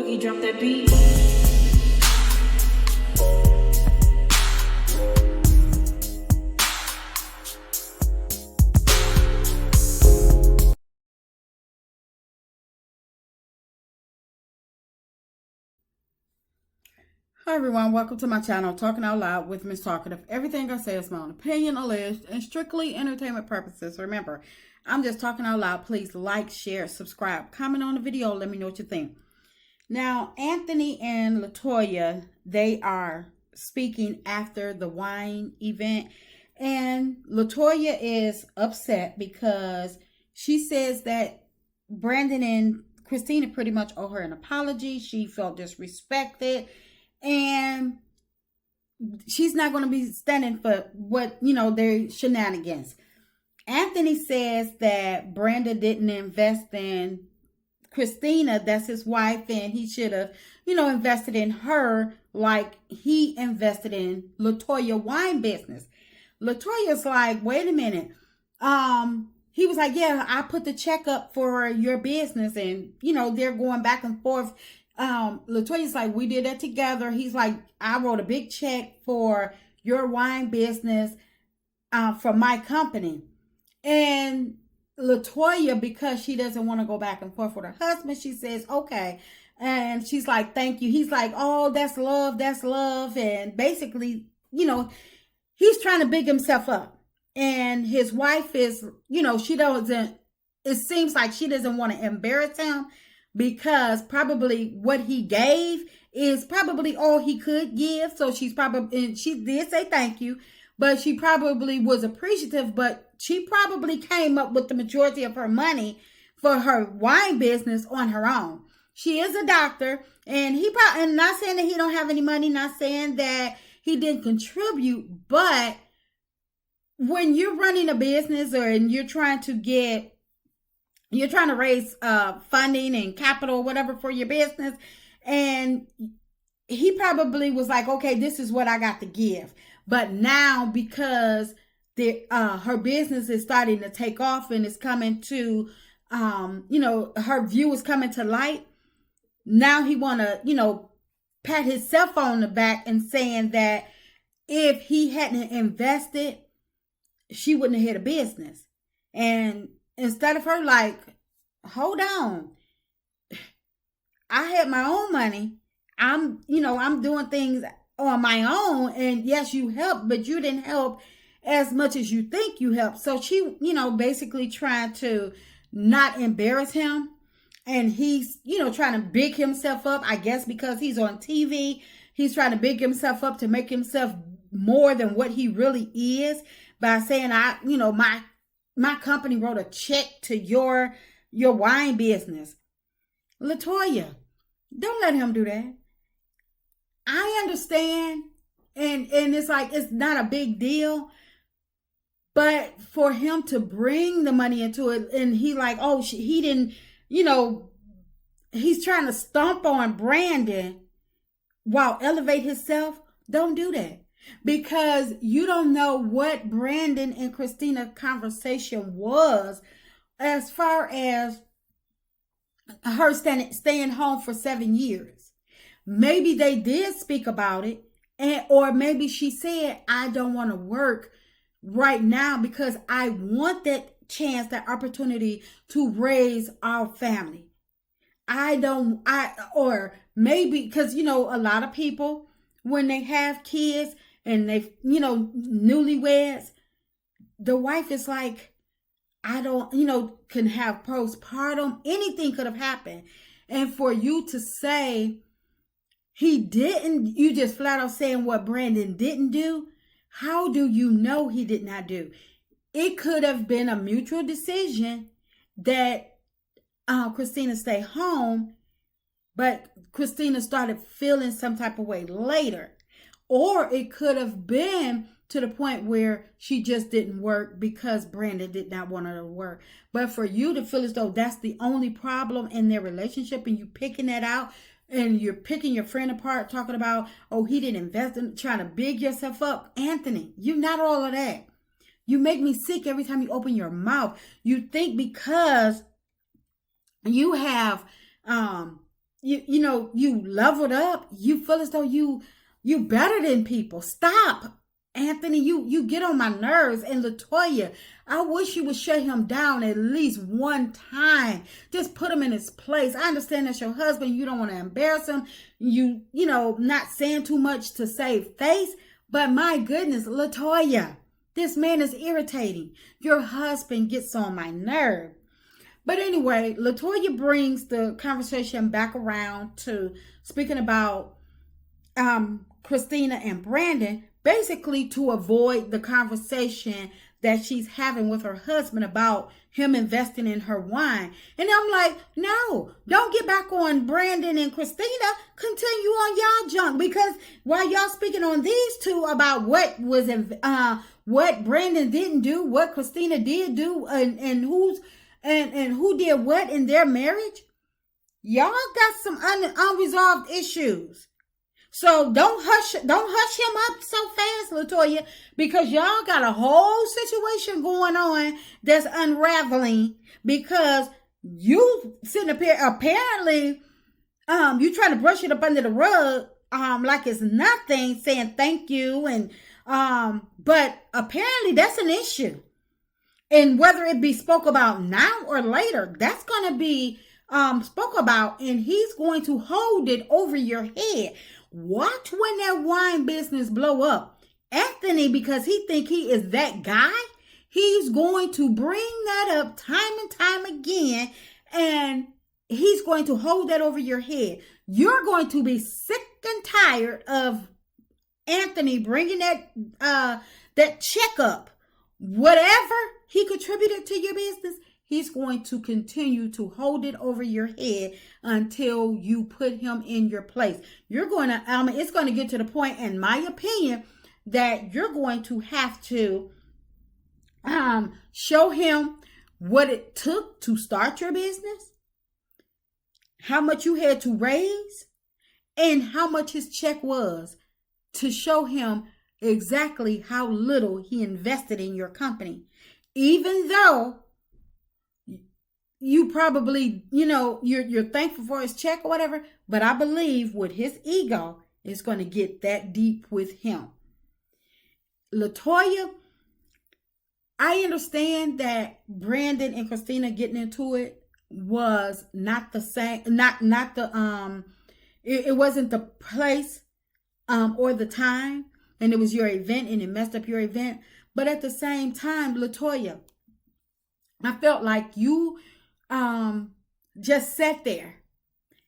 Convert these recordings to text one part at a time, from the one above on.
Boogie, drop that beat. Hi everyone, welcome to my channel, Talking Out Loud with Miss Talkative. Everything I say is my own opinion, alleged, and strictly entertainment purposes. Remember, I'm just talking out loud. Please like, share, subscribe, comment on the video, let me know what you think. Now, Anthony and Latoya, they are speaking after the wine event, and Latoya is upset because she says that Brandon and Kristina pretty much owe her an apology. She felt disrespected. And she's not going to be standing for what, their shenanigans. Anthony says that Brandon didn't invest in Kristina, that's his wife, and he should have, invested in her like he invested in Latoya wine business. Latoya's like, wait a minute. He was like, yeah, I put the check up for your business, and, they're going back and forth. Latoya's like, we did that together. He's like, I wrote a big check for your wine business, from my company. And Latoya, because she doesn't want to go back and forth with her husband, she says, okay. And she's like, thank you. He's like, oh, that's love. That's love. And basically, he's trying to big himself up. And his wife is, she doesn't, it seems like she doesn't want to embarrass him, because probably what he gave is probably all he could give. So she's probably, and she did say thank you, but she probably was appreciative, but she probably came up with the majority of her money for her wine business on her own. She is a doctor, and he probably, and not saying that he don't have any money, not saying that he didn't contribute, but when you're running a business and you're trying to raise funding and capital, whatever, for your business. And he probably was like, okay, this is what I got to give. But now, because her business is starting to take off and it's coming to, her view is coming to light. Now he want to, pat himself on the back and saying that if he hadn't invested, she wouldn't have hit a business. And instead of her like, hold on, I had my own money. I'm doing things on my own. And yes, you helped, but you didn't help as much as you think you helped. So she, basically trying to not embarrass him. And he's, trying to big himself up, I guess, because he's on TV. He's trying to big himself up to make himself more than what he really is by saying, my company wrote a check to your wine business. Latoya, don't let him do that. I understand, and it's like, it's not a big deal, but for him to bring the money into it, and he like, oh, he didn't, he's trying to stomp on Brandon while elevate himself. Don't do that. Because you don't know what Brandon and Kristina conversation was as far as her staying home for 7 years. Maybe they did speak about it, or maybe she said, I don't want to work right now because I want that chance, that opportunity to raise our family. Or maybe because, a lot of people, when they have kids, and they, newlyweds, the wife is like, I don't, can have postpartum. Anything could have happened. And for you to say he didn't, you just flat out saying what Brandon didn't do. How do you know he did not do? It could have been a mutual decision that Kristina stay home, but Kristina started feeling some type of way later. Or it could have been to the point where she just didn't work because Brandon did not want her to work. But for you to feel as though that's the only problem in their relationship, and you picking that out, and you're picking your friend apart, talking about, oh, he didn't invest in, trying to big yourself up. Anthony, you're not all of that. You make me sick every time you open your mouth. You think because you have you leveled up. You feel as though you better than people. Stop, Anthony. You get on my nerves. And Latoya, I wish you would shut him down at least one time. Just put him in his place. I understand that's your husband. You don't want to embarrass him. You not saying too much to save face. But my goodness, Latoya, this man is irritating. Your husband gets on my nerve. But anyway, Latoya brings the conversation back around to speaking about Kristina and Brandon, basically to avoid the conversation that she's having with her husband about him investing in her wine. And I'm like, no, don't get back on Brandon and Kristina. Continue on y'all junk, because while y'all speaking on these two about what was what Brandon didn't do, what Kristina did do, and who did what in their marriage, y'all got some unresolved issues. So don't hush him up so fast, Latoya, because y'all got a whole situation going on that's unraveling, because you sitting up here, apparently, you trying to brush it up under the rug, like it's nothing, saying thank you, and but apparently that's an issue. And whether it be spoke about now or later, that's going to be spoke about, and he's going to hold it over your head. Watch when that wine business blow up. Anthony, because he think he is that guy, he's going to bring that up time and time again, and he's going to hold that over your head. You're going to be sick and tired of Anthony bringing that check up. Whatever he contributed to your business, he's going to continue to hold it over your head until you put him in your place. You're going to, it's going to get to the point, in my opinion, that you're going to have to show him what it took to start your business, how much you had to raise, and how much his check was, to show him exactly how little he invested in your company. Even though you probably, you're thankful for his check or whatever, but I believe with his ego, it's going to get that deep with him. Latoya, I understand that Brandon and Kristina getting into it was not the same, it wasn't the place or the time, and it was your event, and it messed up your event. But at the same time, Latoya, I felt like you just sat there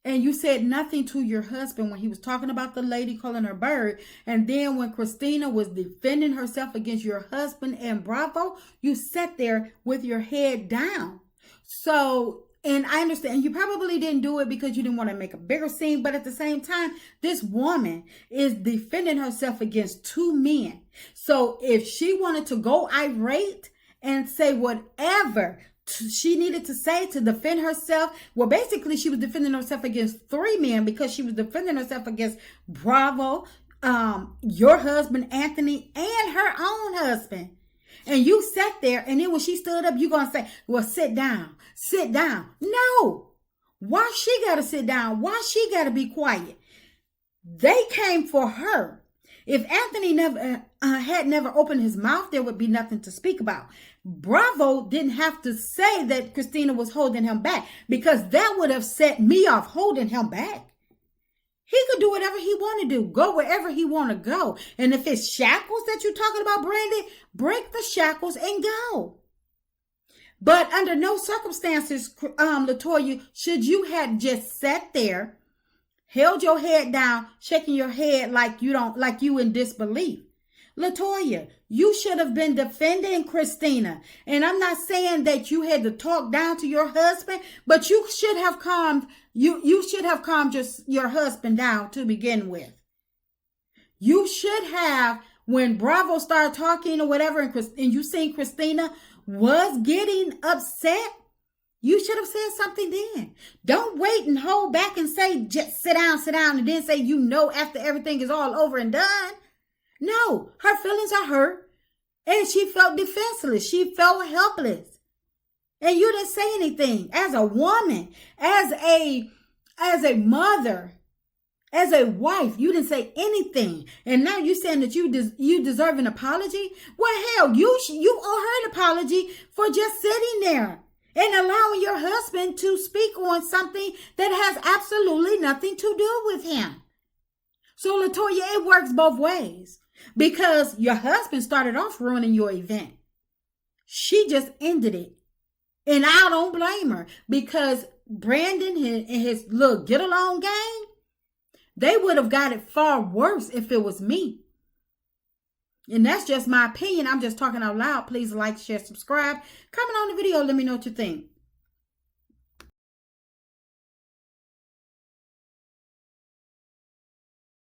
and you said nothing to your husband when he was talking about the lady calling her bird. And then when Kristina was defending herself against your husband and Bravo, you sat there with your head down. So, and I understand you probably didn't do it because you didn't want to make a bigger scene. But at the same time, this woman is defending herself against two men. So if she wanted to go irate and say whatever she needed to say to defend herself, well, basically she was defending herself against three men, because she was defending herself against Bravo, your husband, Anthony, and her own husband. And you sat there, and then when she stood up, you're going to say, well, sit down. No. Why she got to sit down? Why she got to be quiet? They came for her. If Anthony had never opened his mouth, there would be nothing to speak about. Bravo didn't have to say that Kristina was holding him back, because that would have set me off, holding him back. He could do whatever he want to do, go wherever he want to go. And if it's shackles that you're talking about, Brandon, break the shackles and go. But under no circumstances, Latoya, should you have just sat there, held your head down, shaking your head like you in disbelief. Latoya, you should have been defending Kristina. And I'm not saying that you had to talk down to your husband, but you should have calmed your husband down to begin with. You should have, when Bravo started talking or whatever, and you seen Kristina was getting upset, you should have said something then. Don't wait and hold back and say, just sit down, and then say, after everything is all over and done. No, her feelings are hurt, and she felt defenseless. She felt helpless. And you didn't say anything. As a woman, as a as a mother, as a wife, you didn't say anything, and now you're saying that you deserve an apology? Well, hell, you owe her an apology for just sitting there and allowing your husband to speak on something that has absolutely nothing to do with him. So, Latoya, it works both ways, because your husband started off ruining your event. She just ended it. And I don't blame her, because Brandon and his little get along gang, they would have got it far worse if it was me. And that's just my opinion. I'm just talking out loud. Please like, share, subscribe. Comment on the video. Let me know what you think.